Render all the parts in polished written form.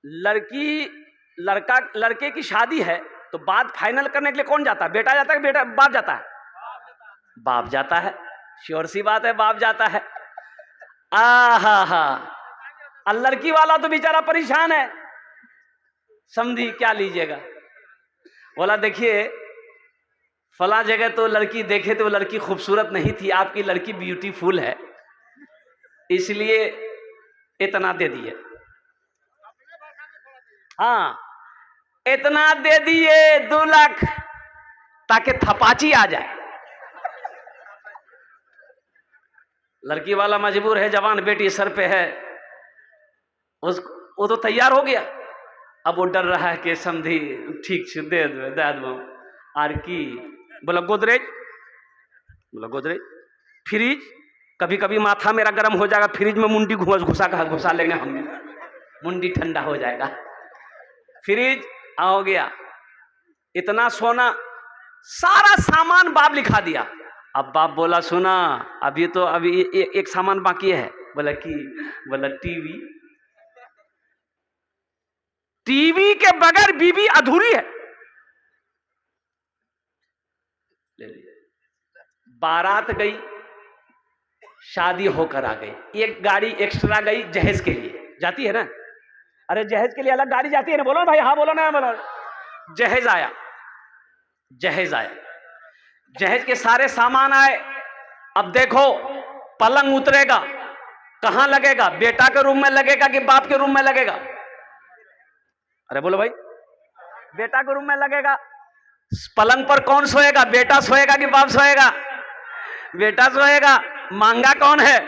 लड़की लड़का लड़के की शादी है तो बात फाइनल करने के लिए कौन जाता है? बेटा जाता है, बेटा बाप जाता है? बाप जाता है, श्योर सी बात है, बाप जाता है। हा और लड़की वाला तो बेचारा परेशान है, समझी क्या लीजिएगा। बोला देखिए फला जगह तो लड़की देखे तो लड़की खूबसूरत नहीं थी, आपकी लड़की ब्यूटीफुल है, इसलिए इतना दे दिए। हाँ इतना दे दिए 2 लाख ताकि थपाची आ जाए। लड़की वाला मजबूर है, जवान बेटी सर पे है, वो तो तैयार हो गया। अब वो डर रहा है कि समझी ठीक से दे दो आर की। बोला गोदरेज, बोला गोदरेज। फ्रिज, कभी कभी माथा मेरा गर्म हो जाएगा, फ्रिज में मुंडी घुसा लेंगे हम, मुंडी ठंडा हो जाएगा। फ्रिज हो गया, इतना सोना, सारा सामान बाप लिखा दिया। अब बाप बोला सुना अभी तो अभी एक सामान बाकी है। बोला कि, बोला टीवी। टीवी के बगैर बीवी अधूरी है। ले लीजिए। बारात गई, शादी होकर आ गई, एक गाड़ी एक्स्ट्रा गई जहेज के लिए, जाती है ना, अरे जहेज के लिए अलग गाड़ी जाती है ना, बोलो ना भाई, हाँ बोलो ना, बोलो। जहेज आया, जहेज आया, जहेज के सारे सामान आए। अब देखो पलंग उतरेगा, कहां लगेगा? बेटा के रूम में लगेगा कि बाप के रूम में लगेगा? अरे बोलो भाई, बेटा के रूम में लगेगा। पलंग पर कौन सोएगा? बेटा सोएगा कि बाप सोएगा? बेटा सोएगा। मांगा कौन है?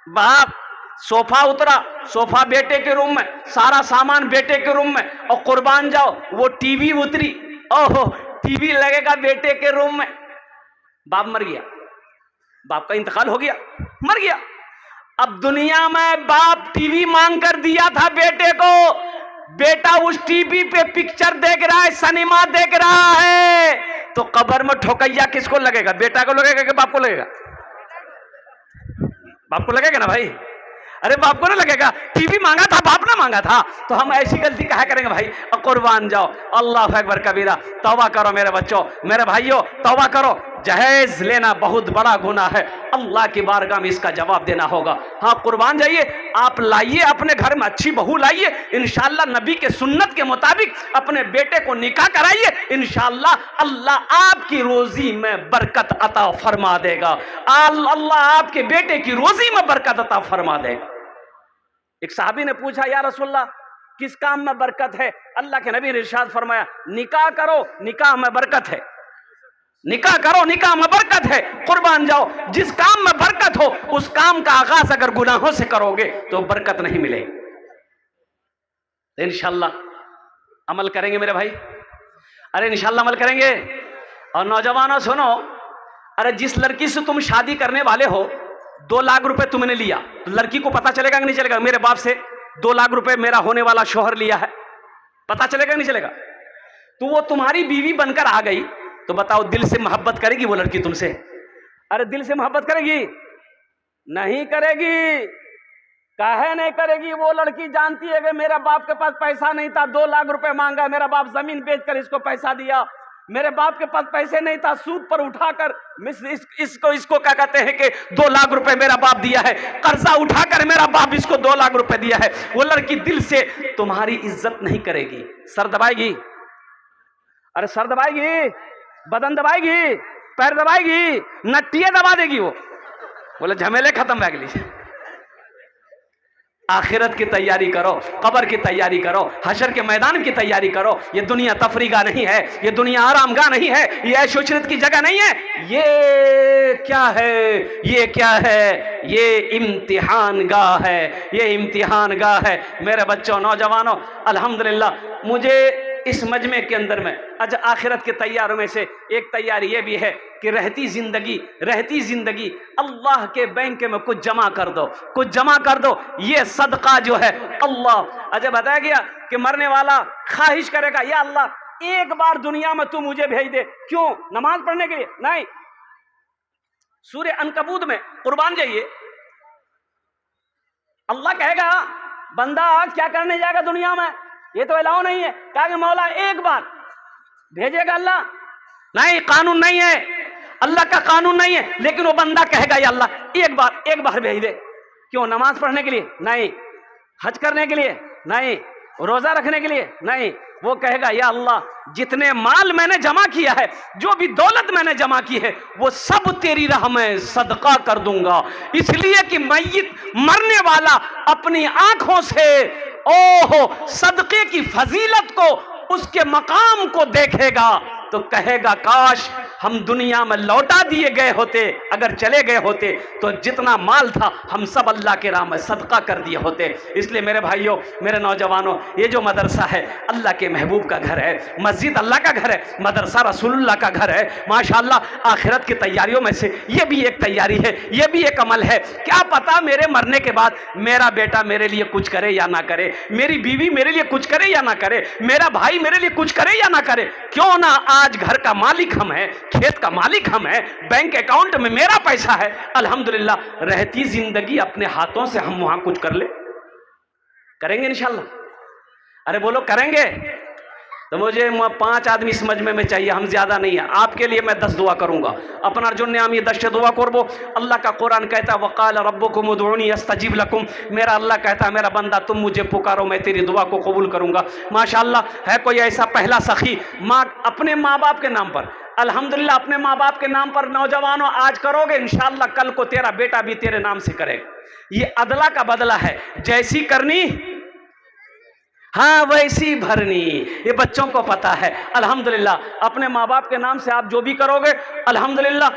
बाप। सोफा उतरा, सोफा बेटे के रूम में, सारा सामान बेटे के रूम में, और कुर्बान जाओ वो टीवी उतरी, ओहो टीवी लगेगा बेटे के रूम में। बाप मर गया, बाप का इंतकाल हो गया, मर गया। अब दुनिया में बाप टीवी मांग कर दिया था बेटे को, बेटा उस टीवी पे पिक्चर देख रहा है, सिनेमा देख रहा है, तो कब्र में ठोकैया किसको लगेगा? बेटा को लगेगा कि बाप को लगेगा? बाप को लगेगा ना भाई। अरे बाप को ना लगेगा, टीवी मांगा था, बाप ना मांगा था, तो हम ऐसी गलती कहा करेंगे भाई? कुर्बान जाओ, अल्लाह अकबर कबीरा। तौबा करो मेरे बच्चों, मेरे भाइयों, तौबा करो। जहेज लेना बहुत बड़ा गुनाह है, अल्लाह की बारगाह में इसका जवाब देना होगा। हाँ कुर्बान जाइए, आप लाइए अपने घर में अच्छी बहू लाइए, इंशाअल्लाह नबी के सुन्नत के मुताबिक अपने बेटे को निकाह कराइए, इंशाअल्लाह अल्लाह आपकी रोजी में बरकत अता फरमा देगा। अल्लाह आपके बेटे की रोजी में बरकत अता फरमा देगा। एक साहबी ने पूछा या रसूलल्लाह किस काम में बरकत है? अल्लाह के नबी ने इरशाद फरमाया निकाह करो, निकाह में बरकत है। निकाह करो, निकाह में बरकत है। कुर्बान जाओ, जिस काम में बरकत हो उस काम का आगाज अगर गुनाहों से करोगे तो बरकत नहीं मिलेगी। तो इंशाअल्लाह अमल करेंगे मेरे भाई, अरे इंशाअल्लाह अमल करेंगे। और नौजवानों सुनो, अरे जिस लड़की से तुम शादी करने वाले हो 2 लाख रुपए तुमने लिया, तो लड़की को पता चलेगा कि नहीं चलेगा? मेरे बाप से 2 लाख रुपए मेरा होने वाला शौहर लिया है, पता चलेगा कि नहीं चलेगा? तो वो तुम्हारी बीवी बनकर आ गई, तो बताओ दिल से मोहब्बत करेगी वो लड़की तुमसे? अरे दिल से मोहब्बत करेगी? नहीं करेगी। काहे नहीं करेगी? वो लड़की जानती है कि मेरा बाप के पास पैसा नहीं था, 2 लाख रुपए मांगा, मेरा बाप जमीन बेचकर इसको पैसा दिया, मेरे बाप के पास पैसे नहीं था, सूद पर उठाकर इसको क्या कहते हैं कि 2 लाख रुपए मेरा बाप दिया है, कर्जा उठाकर मेरा बाप इसको 2 लाख रुपए दिया है। वो लड़की दिल से तुम्हारी इज्जत नहीं करेगी, सर दबाएगी। अरे सर दबाएगी, बदन दबाएगी, पैर दबाएगी, नट्टियां दबा देगी। वो बोले झमेले खत्म हो गए। आखिरत की तैयारी करो, कब्र की तैयारी करो, हशर के मैदान की तैयारी करो। ये दुनिया तफरीगा नहीं है, ये दुनिया आरामगाह नहीं है, ये ऐशोशरत की जगह नहीं है। ये क्या है? ये क्या है? ये इम्तिहान गाह है, ये इम्तिहान गाह है। मेरे बच्चों, नौजवानों, अल्हम्दुलिल्लाह मुझे इस मजमे के अंदर में आज आखिरत के तैयारों में से एक तैयारी ये भी है कि रहती जिंदगी अल्लाह के बैंक में कुछ जमा कर दो, कुछ जमा कर दो। ये सदका जो है अल्लाह, अजय बताया गया कि मरने वाला ख्वाहिश करेगा या अल्लाह एक बार दुनिया में तू मुझे भेज दे। क्यों? नमाज पढ़ने के लिए? नहीं। सूरह अनकबूत में कुर्बान जाइए, अल्लाह कहेगा बंदा क्या करने जाएगा दुनिया में, ये तो अलाउ नहीं है। कहा कि मौला एक बार भेजेगा अल्लाह, नहीं कानून नहीं है, अल्लाह का कानून नहीं है, लेकिन वो बंदा कहेगा या अल्लाह एक बार भेज दे। क्यों? नमाज पढ़ने के लिए नहीं, हज करने के लिए नहीं, रोजा रखने के लिए नहीं। वो कहेगा या अल्लाह जितने माल मैंने जमा किया है, जो भी दौलत मैंने जमा की है, वो सब तेरी राह में सदका कर दूंगा। इसलिए कि मैयत मरने वाला अपनी आंखों से ओहो सदके की फजीलत को, उसके मकाम को देखेगा तो कहेगा काश हम दुनिया में लौटा दिए गए होते, अगर चले गए होते तो जितना माल था हम सब अल्लाह के राह में सदका कर दिए होते। इसलिए मेरे भाइयों, मेरे नौजवानों, ये जो मदरसा है अल्लाह के महबूब का घर है, मस्जिद अल्लाह का घर है, मदरसा रसूलुल्लाह का घर है। माशाअल्लाह आखिरत की तैयारियों में से ये भी एक तैयारी है, ये भी एक अमल है। क्या पता मेरे मरने के बाद मेरा बेटा मेरे लिए कुछ करे या ना करे, मेरी बीवी मेरे लिए कुछ करे या ना करे, मेरा भाई मेरे लिए कुछ करे या ना करे। क्यों ना आज घर का मालिक हम हैं, खेत का मालिक हम हैं, बैंक अकाउंट में मेरा पैसा है, अल्हम्दुलिल्लाह, रहती जिंदगी अपने हाथों से हम वहां कुछ कर ले, करेंगे इंशाल्लाह। अरे बोलो करेंगे। तो मुझे 5 आदमी इस मजमे में चाहिए, हम ज्यादा नहीं है। आपके लिए मैं 10 दुआ करूंगा, अपना अर्जुन ने हम ये 10 दुआ करबो। अल्लाह का कुरान कहता है वक़ाल रब्बुकुम उदऊनी अस्तजीब लकुम, मेरा अल्लाह कहता है मेरा बंदा तुम मुझे पुकारो मैं तेरी दुआ को कबूल करूंगा। माशाअल्लाह है कोई ऐसा पहला सखी माँ अपने माँ बाप के नाम पर, अल्हम्दुलिल्लाह अपने माँ बाप के नाम पर नौजवानों आज करोगे, इंशाअल्लाह कल को तेरा बेटा भी तेरे नाम से करेगा। ये अदला का बदला है, जैसी करनी हाँ वैसी भरनी, ये बच्चों को पता है। अल्हम्दुलिल्लाह अपने माँ बाप के नाम से आप जो भी करोगे अल्हम्दुलिल्लाह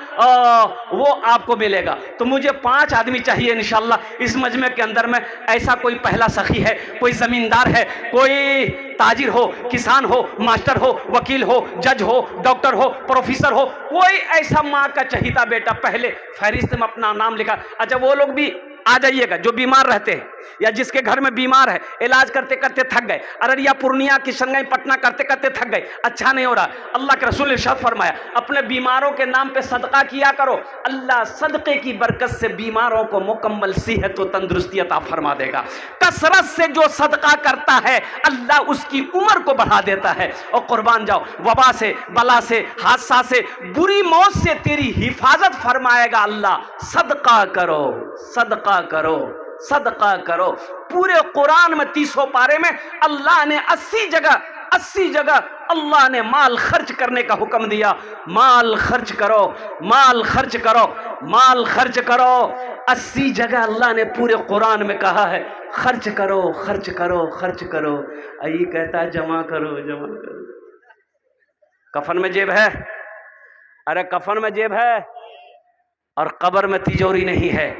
वो आपको मिलेगा। तो मुझे 5 आदमी चाहिए इंशाअल्लाह इस मजमे के अंदर में। ऐसा कोई पहला सखी है, कोई जमींदार है, कोई ताजिर हो, किसान हो, मास्टर हो, वकील हो, जज हो, डॉक्टर हो, प्रोफेसर हो, कोई ऐसा माँ का चहीता बेटा पहले फहरिस्त में अपना नाम लिखा। अच्छा वो लोग भी आ जाइएगा जो बीमार रहते हैं या जिसके घर में बीमार है, इलाज करते करते थक गए, अररिया पूर्णिया किशनगंज पटना करते करते थक गए, अच्छा नहीं हो रहा, अल्लाह के रसूल ने इरशाद फरमाया अपने बीमारों के नाम पे सदका किया करो, अल्लाह सदके की बरकत से बीमारों को मुकम्मल सेहत व तंदुरुस्ती अता फरमा देगा। कसरत से जो सदका करता है अल्लाह उसकी उम्र को बढ़ा देता है। और कुर्बान जाओ, वबा से, बला से, हादसा से, बुरी मौत से तेरी हिफाजत फरमाएगा अल्लाह। सदका करो, सदका करो, सदका करो। पूरे कुरान में 30 पारे में अल्लाह ने 80 जगह अल्लाह ने माल खर्च करने का हुक्म दिया। माल खर्च करो, माल खर्च करो, माल खर्च करो। 80 जगह अल्लाह ने पूरे कुरान में कहा है खर्च करो, खर्च करो, खर्च करो। ये कहता है जमा करो, जमा करो। कफन में जेब है, अरे कफन में जेब है और कब्र में तिजोरी नहीं है।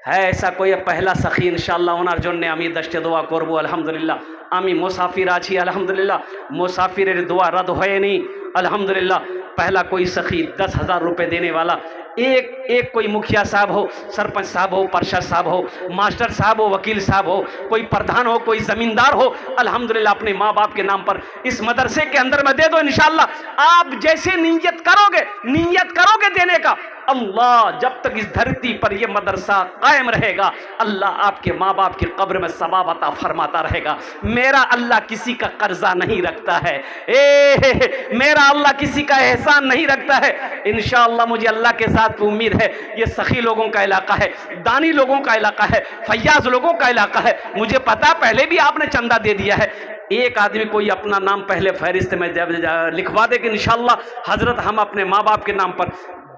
ऐसा कोई पहला सखी इंशाअल्लाह ওনার জন্য আমি 10টি দোয়া করব। আলহামদুলিল্লাহ আমি মুসাফির আছি, আলহামদুলিল্লাহ মুসাফিরের দোয়া रद्द হয়নি। अल्हम्दुलिल्लाह पहला कोई सखी 10,000 रुपये देने वाला, एक कोई मुखिया साहब हो, सरपंच साहब हो, पार्षद साहब हो, मास्टर साहब हो, वकील साहब हो, कोई प्रधान हो, कोई जमींदार हो, अल्हम्दुलिल्लाह अपने माँ बाप के नाम पर इस मदरसे के अंदर में दे दो। इंशाअल्लाह आप जैसे नीयत करोगे देने का, अल्लाह जब तक इस धरती पर यह मदरसा कायम रहेगा अल्लाह आपके माँ बाप की कब्र में सवाब अता फरमाता रहेगा। मेरा अल्लाह किसी का कर्जा नहीं रखता है, मेरा अल्लाह किसी का एहसान नहीं रखता है। इंशाअल्लाह मुझे अल्लाह के साथ उम्मीद है ये सखी लोगों का इलाका है, दानी लोगों का इलाका है, फैयाज लोगों का इलाका है। मुझे पता पहले भी आपने चंदा दे दिया है। एक आदमी कोई अपना नाम पहले फहरिस्त में लिखवा दे कि इंशाअल्लाह हजरत हम अपने माँ बाप के नाम पर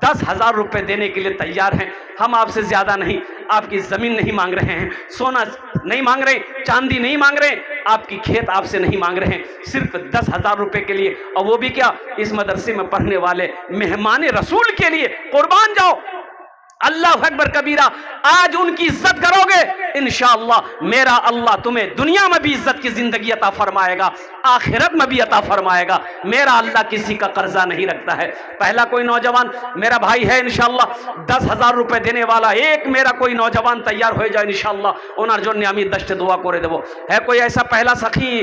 10,000 रुपये देने के लिए तैयार हैं। हम आपसे ज्यादा नहीं, आपकी जमीन नहीं मांग रहे हैं, सोना नहीं मांग रहे, चांदी नहीं मांग रहे, आपकी खेत आपसे नहीं मांग रहे हैं, सिर्फ 10,000 रुपये के लिए, और वो भी क्या इस मदरसे में पढ़ने वाले मेहमान रसूल के लिए। कुर्बान जाओ, अल्लाह अकबर कबीरा। आज उनकी इज्जत करोगे इंशाअल्लाह मेरा अल्लाह तुम्हें दुनिया में भी इज्जत की जिंदगी अता फरमाएगा, आखिरत में भी अता फरमाएगा। मेरा अल्लाह किसी का कर्जा नहीं रखता है। पहला कोई नौजवान मेरा भाई है इंशाअल्लाह 10,000 रुपये देने वाला, एक मेरा कोई नौजवान तैयार हो जाए इंशाअल्लाह ওনার জন্য আমি 10টি দোয়া করে দেব। है कोई ऐसा पहला सखी,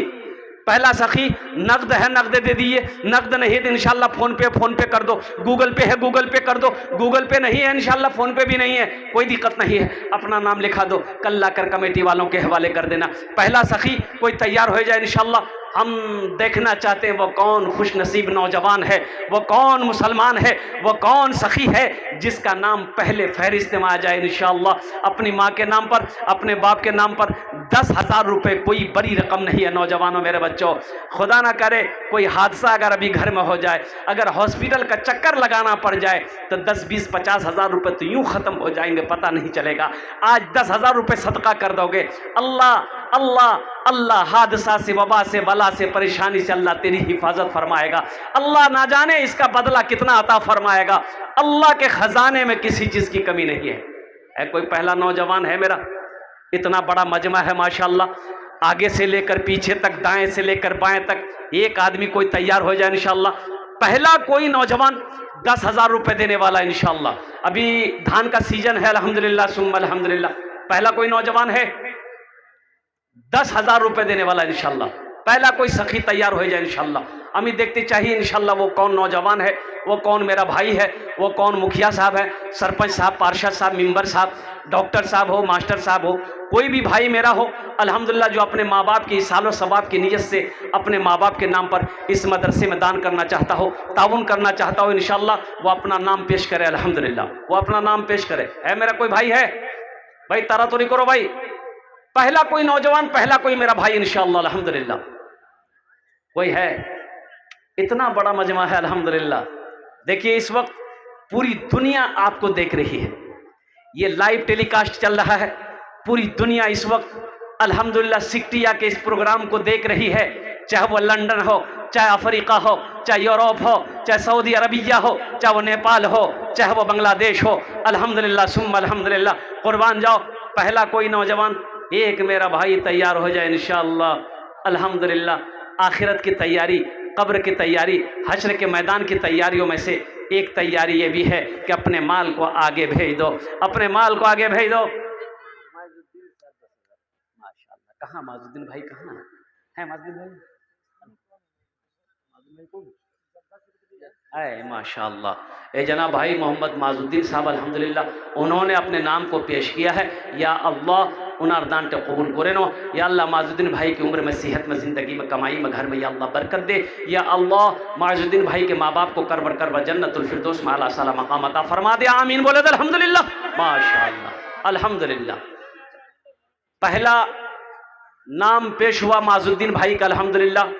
पहला सखी नकद है नकद दे दिए, नकद नहीं तो इंशाल्लाह फोन पे कर दो, गूगल पे है गूगल पे कर दो, गूगल पे नहीं है इंशाल्लाह फोन पे भी नहीं है, कोई दिक्कत नहीं है, अपना नाम लिखा दो, कल लाकर कमेटी वालों के हवाले कर देना। पहला सखी कोई तैयार हो जाए इंशाल्लाह। हम देखना चाहते हैं वो कौन खुश नसीब नौजवान है, वो कौन मुसलमान है, वो कौन सखी है जिसका नाम पहले फहरिस्त में आ जाए इंशाअल्लाह। अपनी माँ के नाम पर, अपने बाप के नाम पर 10,000 रुपये कोई बड़ी रकम नहीं है नौजवानों मेरे बच्चों। खुदा ना करे कोई हादसा अगर अभी घर में हो जाए, अगर हॉस्पिटल का चक्कर लगाना पड़ जाए तो 10, 20, 50,000 रुपये तो यूं ख़त्म हो जाएंगे, पता नहीं चलेगा। आज 10,000 रुपये सदका कर दोगे, अल्लाह अल्लाह अल्लाह हादसा से, वबा से, बला से, परेशानी से अल्लाह तेरी हिफाजत फरमाएगा। अल्लाह ना जाने इसका बदला कितना अता फरमाएगा। अल्लाह के खजाने में किसी चीज़ की कमी नहीं है। कोई पहला नौजवान है मेरा, इतना बड़ा मजमा है माशाअल्लाह, आगे से लेकर पीछे तक, दाएं से लेकर बाएं तक, एक आदमी कोई तैयार हो जाए इंशाअल्लाह। पहला कोई नौजवान 10,000 रुपये देने वाला इंशाअल्लाह। अभी धान का सीजन है अल्हम्दुलिल्लाह सुम्मा अल्हम्दुलिल्लाह। पहला कोई नौजवान है 10,000 रुपये देने वाला इंशाअल्लाह। पहला कोई सखी तैयार हो जाए इंशाअल्लाह। हमें देखते चाहिए इंशाअल्लाह वो कौन नौजवान है, वो कौन मेरा भाई है, वो कौन मुखिया साहब है, सरपंच साहब, पार्षद साहब, मेंबर साहब, डॉक्टर साहब हो, मास्टर साहब हो, कोई भी भाई मेरा हो अल्हम्दुलिल्लाह, जो अपने माँ बाप की सालो सवाब की नीयत से अपने माँ बाप के नाम पर इस मदरसे में दान करना चाहता हो, ताउन करना चाहता हो इंशाअल्लाह, वो अपना नाम पेश करे अल्हम्दुलिल्लाह, वो अपना नाम पेश करे। है मेरा कोई भाई है भाई? तारा तो नहीं करो भाई। पहला कोई नौजवान, पहला कोई मेरा भाई इंशाअल्लाह अल्हम्दुलिल्लाह। कोई है? इतना बड़ा मजमा है अल्हम्दुलिल्लाह। देखिए इस वक्त पूरी दुनिया आपको देख रही है, ये लाइव टेलीकास्ट चल रहा है, पूरी दुनिया इस वक्त अल्हम्दुलिल्लाह सिकटिया के इस प्रोग्राम को देख रही है, चाहे वो लंदन हो, चाहे अफ्रीका हो, चाहे यूरोप हो, चाहे सऊदी अरबिया हो, चाहे वो नेपाल हो, चाहे वो बांग्लादेश हो, अल्हम्दुलिल्लाह सुम्मा अल्हम्दुलिल्लाह। कुर्बान जाओ, पहला कोई नौजवान एक मेरा भाई तैयार हो जाए इंशाअल्लाह अल्हम्दुलिल्लाह। आखिरत की तैयारी, कब्र की तैयारी, हश्र के मैदान की तैयारियों में से एक तैयारी ये भी है कि अपने माल को आगे भेज दो, अपने माल को आगे भेज दो। माशाअल्लाह, कहाँ माजुद्दीन भाई, कहाँ है माजुद्दीन भाई? है माशाअल्लाह, ए जनाब भाई मोहम्मद माजुद्दीन साहब अल्हम्दुलिल्लाह, उन्होंने अपने नाम को पेश किया है। या अल्लाह उनार दान ते कबूल करे नो, या अल्लाह माजुद्दीन भाई की उम्र में, सेहत में, ज़िंदगी में, कमाई में, घर में या अल्लाह बरकत दे। या अल्लाह माजुद्दीन भाई के माँ बाप को करबर करबर जन्नतुल फिरदौस में आला साला मकाम अता फरमा दे। आमीन बोले तो अल्हम्दुलिल्लाह माशाअल्लाह अल्हम्दुलिल्लाह। पहला नाम पेश हुआ माजुद्दीन भाई का अल्हम्दुलिल्लाह।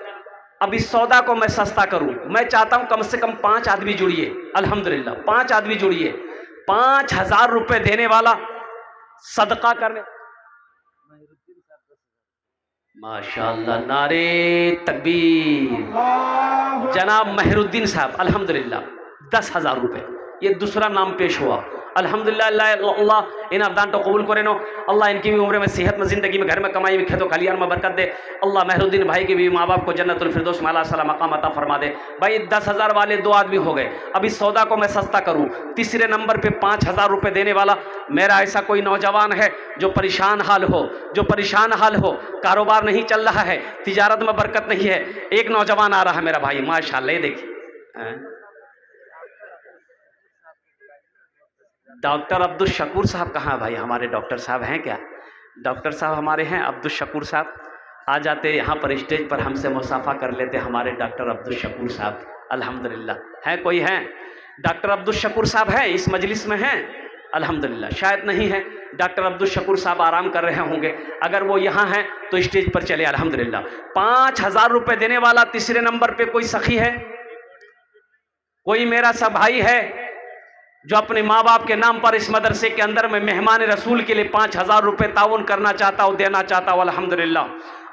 अब इस सौदा को मैं सस्ता करूं, मैं चाहता हूं कम से कम 5 आदमी जुड़िए अल्हम्दुलिल्लाह, 5 आदमी जुड़िए, 5,000 रुपये देने वाला सदका करने। माशाअल्लाह, नारे तकबीर। जनाब मेहरुद्दीन साहब अल्हम्दुलिल्लाह 10,000 रुपये, ये दूसरा नाम पेश हुआ अल्हम्दुलिल्लाह। अल्लाह इन अवदान तो कबूल करे नो, अल्लाह इनकी भी उम्र में, सेहत में, ज़िंदगी में, घर में, कमाई में, खेतों खलियान में बरकत दे। अल्लाह मेहरुद्दीन भाई के भी माँ बाप को जन्नतुल फिरदौस में आला साला मकाम अता फरमा दे। भाई 10,000 वाले 2 आदमी हो गए। अब इस सौदा को मैं सस्ता करूँ, तीसरे नंबर पर 5,000 रुपये देने वाला मेरा ऐसा कोई नौजवान है जो परेशान हाल हो, जो परेशान हाल हो, कारोबार नहीं चल रहा है, तिजारत में बरकत नहीं है, एक नौजवान आ रहा है मेरा भाई माशाअल्लाह। ये देखिए डॉक्टर अब्दुल शकूर साहब कहाँ भाई? हमारे डॉक्टर साहब हैं क्या? डॉक्टर साहब हमारे हैं अब्दुल शकूर साहब, आ जाते यहाँ पर स्टेज पर, हमसे मुसाफा कर लेते हमारे डॉक्टर अब्दुल शकूर साहब अल्हम्दुलिल्लाह। हैं कोई हैं? डॉक्टर अब्दुल शकूर साहब हैं इस मजलिस में? हैं अल्हम्दुलिल्लाह। शायद नहीं है, डॉक्टर अब्दुल शकूर साहब आराम कर रहे होंगे, अगर वो यहाँ हैं तो स्टेज पर चले अल्हम्दुलिल्लाह। 5,000 रुपये देने वाला तीसरे नंबर पर कोई सखी है? कोई मेरा सब भाई है जो अपने माँ बाप के नाम पर इस मदरसे के अंदर में मेहमान रसूल के लिए 5,000 रुपये ताउन करना चाहता हो, देना चाहता हो अल्हम्दुलिल्लाह,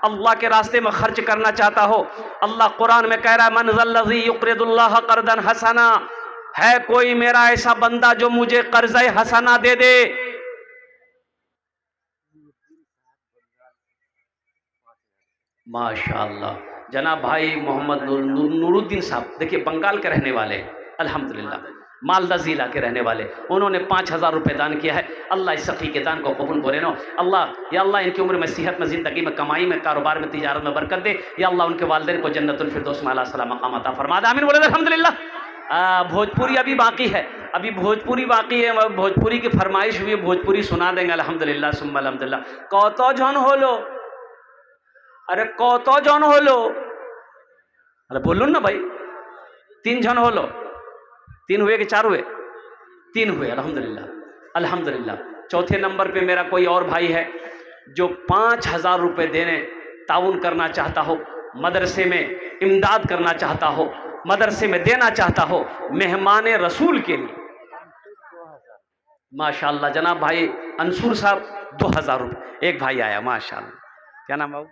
अल्लाह के रास्ते में खर्च करना चाहता हो? अल्लाह कुरान में कह रहा है मन ज़ल्लज़ी युक़रिदुल्लाह क़र्ज़न हसना, है कोई मेरा ऐसा बंदा जो मुझे कर्ज़े हसना दे दे? माशाअल्लाह। जनाब भाई मोहम्मद नूरुद्दीन साहब, देखिए बंगाल के रहने वाले अल्हम्दुलिल्लाह, मालदा जिला के रहने वाले, उन्होंने 5,000 रुपये दान किया है। अल्लाह इस सफ़ी के दान को कबूल करे नो। अल्लाह या अल्लाह इनकी उम्र में, सेहत में, ज़िंदगी में, कमाई में, कारोबार में, तिजारत में बरकत दे। या अल्लाह उनके वालिदैन को जन्नतुल फिरदौस में आला सला मकाम अता फरमा दे। आमीन बोले अल्हम्दुलिल्लाह। भोजपुरी अभी बाकी है, अभी भोजपुरी बाकी है, भोजपुरी की फरमाइश हुई, भोजपुरी सुना देंगे अल्हम्दुलिल्लाह सुम्मा अल्हम्दुलिल्लाह। कौतो जन होलो, अरे कौतो जन होलो, अरे बोलो ना भाई, 3 जन होलो, 3 हुए कि 4 हुए? 3 हुए अल्हम्दुलिल्लाह अल्हम्दुलिल्लाह। चौथे नंबर पे मेरा कोई और भाई है जो 5,000 रुपये देने ताउन करना चाहता हो, मदरसे में इमदाद करना चाहता हो, मदरसे में देना चाहता हो मेहमान रसूल के लिए। माशाअल्लाह जनाब भाई अंसूर साहब 2,000 रुपये। एक भाई आया माशाअल्लाह, क्या नाम है?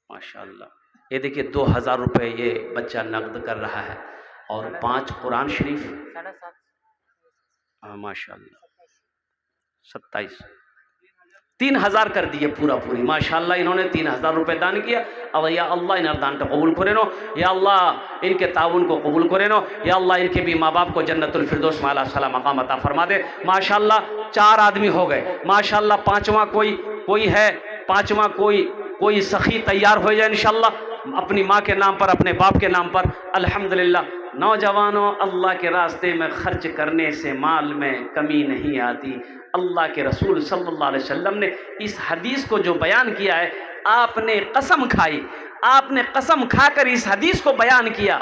माशाअल्लाह, ये देखिए 2,000 रुपये ये बच्चा नकद कर रहा है और 5 कुरान शरीफ। हाँ माशाअल्लाह 27, 3,000 कर दिए पूरा पूरी। माशाअल्लाह इन्होंने 3,000 रुपये दान किया। अब या अल्लाह इन दान को कबूल करे नो, या अल्लाह इनके ताउन को कबूल करे नो, या अल्लाह इनके भी माँ बाप को जन्नतुल फिरदौस में आला सला मकाम अता फरमा दे। माशाअल्लाह 4 आदमी हो गए। माशाअल्लाह 5वां कोई है, 5वां कोई सखी तैयार हो जाए इंशाअल्लाह अपनी माँ के नाम पर, अपने बाप के नाम पर। अल्हम्दुलिल्लाह नौजवानों, अल्लाह के रास्ते में खर्च करने से माल में कमी नहीं आती। अल्लाह के रसूल सल्लल्लाहु अलैहि वसल्लम ने इस हदीस को जो बयान किया है, आपने कसम खाई, आपने कसम खाकर इस हदीस को बयान किया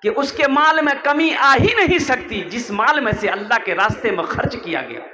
कि उसके माल में कमी आ ही नहीं सकती जिस माल में से अल्लाह के रास्ते में खर्च किया गया।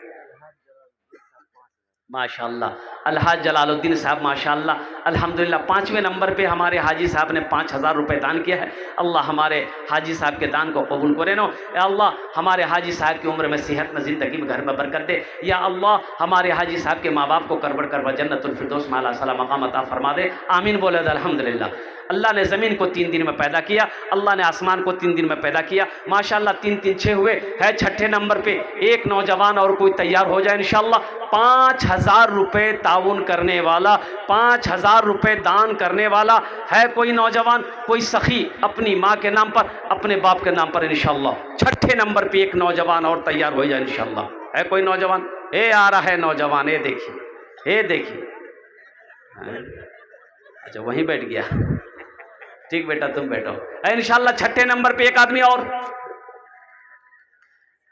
माशाअल्लाह अलहाज जलालुद्दीन साहब माशाअल्लाह अल्हम्दुलिल्लाह 5वें नंबर पे हमारे हाजी साहब ने 5,000 रुपये दान किया है। अल्लाह हमारे हाजी साहब के दान को कबूल करे नो। या अल्लाह हमारे हाजी साहब की उम्र में, सेहत में, ज़िंदगी में, घर में बरकत दे। या अल्लाह हमारे हाजी साहब के माँ बाप को करबड़ करबा जन्नतुल फिरदौस में आला सला मकाम अता फरमा दे। आमीन बोले अल्हम्दुलिल्लाह। अल्लाह ने ज़मीन को 3 दिन में पैदा किया, अल्लाह ने आसमान को 3 दिन में पैदा किया। माशाअल्लाह 3 3 6 हुए है। 6ठे नंबर पे एक नौजवान और कोई तैयार हो जाए इंशाअल्लाह। 5,000 रुपये ताउन करने वाला, 5,000 रुपये दान करने वाला है कोई नौजवान, कोई सखी अपनी माँ के नाम पर, अपने बाप के नाम पर इंशाअल्लाह। 6ठे नंबर पे एक नौजवान और तैयार हो जाए इंशाअल्लाह। है कोई नौजवान? ये आ रहा है नौजवान, ये देखिए, ये देखिए। अच्छा वहीं बैठ गया, ठीक बेटा तुम बैठो। इंशाअल्लाह 6ठे नंबर पे एक आदमी और।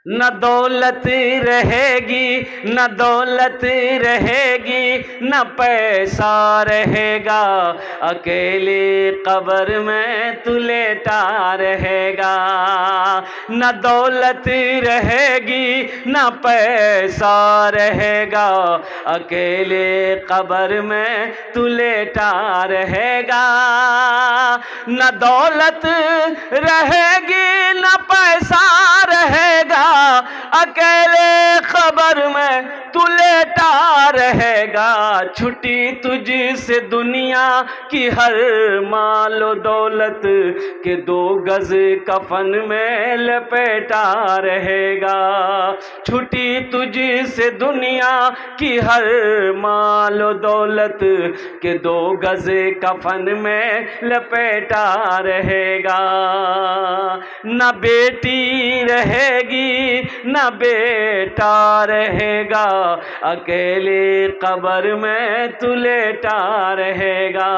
न दौलत रहेगी, न दौलत रहेगी, न पैसा रहेगा, अकेले कब्र में तू लेटा रहेगा। न दौलत रहेगी, न पैसा रहेगा, अकेले कब्र में तू लेटा रहेगा। न दौलत रहेगी, न पैसा रहेगा, अकेले खबर में तू लेटा रहेगा। छुट्टी तुझसे दुनिया की हर मालो दौलत के 2 गज कफन में लपेटा रहेगा। छुट्टी तुझसे दुनिया की हर मालो दौलत के 2 गज कफन में लपेटा रहेगा। न बेटी रहेगी, न बेटा रहेगा, अकेले कब्र में तू लेटा रहेगा।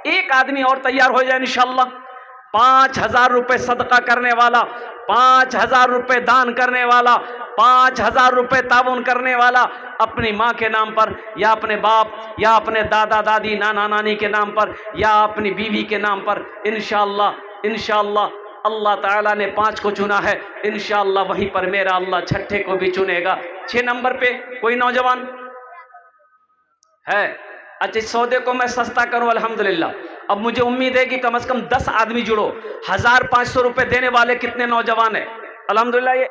एक आदमी और तैयार हो जाए इंशाअल्लाह। 5,000 रुपये सदका करने वाला, 5,000 रुपये दान करने वाला, 5,000 रुपये ताउन करने वाला अपनी माँ के नाम पर, या अपने बाप, या अपने दादा दादी, नाना नानी के नाम पर, या अपनी बीवी के नाम पर। इंशाअल्लाह इंशाअल्लाह अल्लाह ताला ने 5 को चुना है, इंशाअल्लाह वहीं पर मेरा अल्लाह 6ठे को भी चुनेगा। 6 नंबर पे कोई नौजवान है? अच्छा इस सौदे को मैं सस्ता करूं अल्हम्दुलिल्लाह। अब मुझे उम्मीद है कि कम से कम 10 आदमी जुड़ो। 1,500 रुपये देने वाले कितने नौजवान है? अल्हम्दुलिल्लाह ये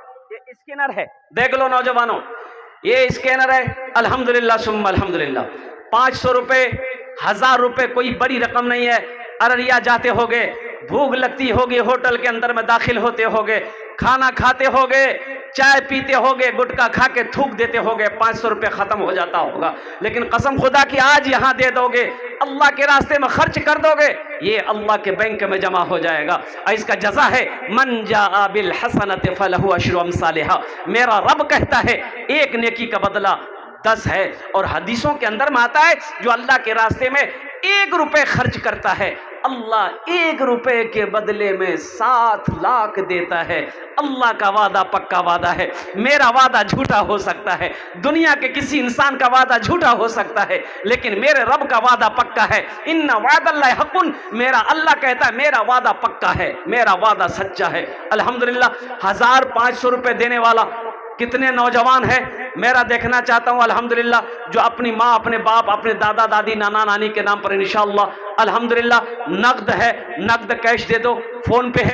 स्कैनर है, देख लो नौजवानों, ये स्कैनर है। अल्हम्दुलिल्लाह सुम्मा अल्हम्दुलिल्लाह। 500 रुपये, 1,000 रुपये कोई बड़ी रकम नहीं है। अररिया जाते होगे, भूख लगती होगी, होटल के अंदर में दाखिल होते होगे, खाना खाते होगे, चाय पीते होगे, गुटखा खा के थूक देते होगे, 500 रुपये खत्म हो जाता होगा, लेकिन कसम खुदा की आज यहाँ दे दोगे, अल्लाह के रास्ते में खर्च कर दोगे, ये अल्लाह के बैंक में जमा हो जाएगा। और इसका जज़ा है मन जाअ बिल हसनति फलहु अश्रु अम्सालिहा। मेरा रब कहता है एक नेकी का बदला 10 है। और हदीसों के अंदर में आता है जो अल्लाह के रास्ते में 1 रुपये खर्च करता है, अल्लाह 1 रुपये के बदले में 7 लाख देता है। अल्लाह का वादा पक्का वादा है। मेरा वादा झूठा हो सकता है, दुनिया के किसी इंसान का वादा झूठा हो सकता है, लेकिन मेरे रब का वादा पक्का है। इन्ना वादल्लाहि हक़्क़ुन, मेरा अल्लाह कहता है मेरा वादा पक्का है, मेरा वादा सच्चा है। अल्हम्दुलिल्लाह 1500 रुपये देने वाला कितने नौजवान हैं मेरा देखना चाहता हूं। अल्हम्दुलिल्लाह जो अपनी माँ, अपने बाप, अपने दादा दादी, नाना नानी के नाम पर इंशाअल्लाह अल्हम्दुलिल्लाह नकद है, नकद कैश दे दो, फोन पे है।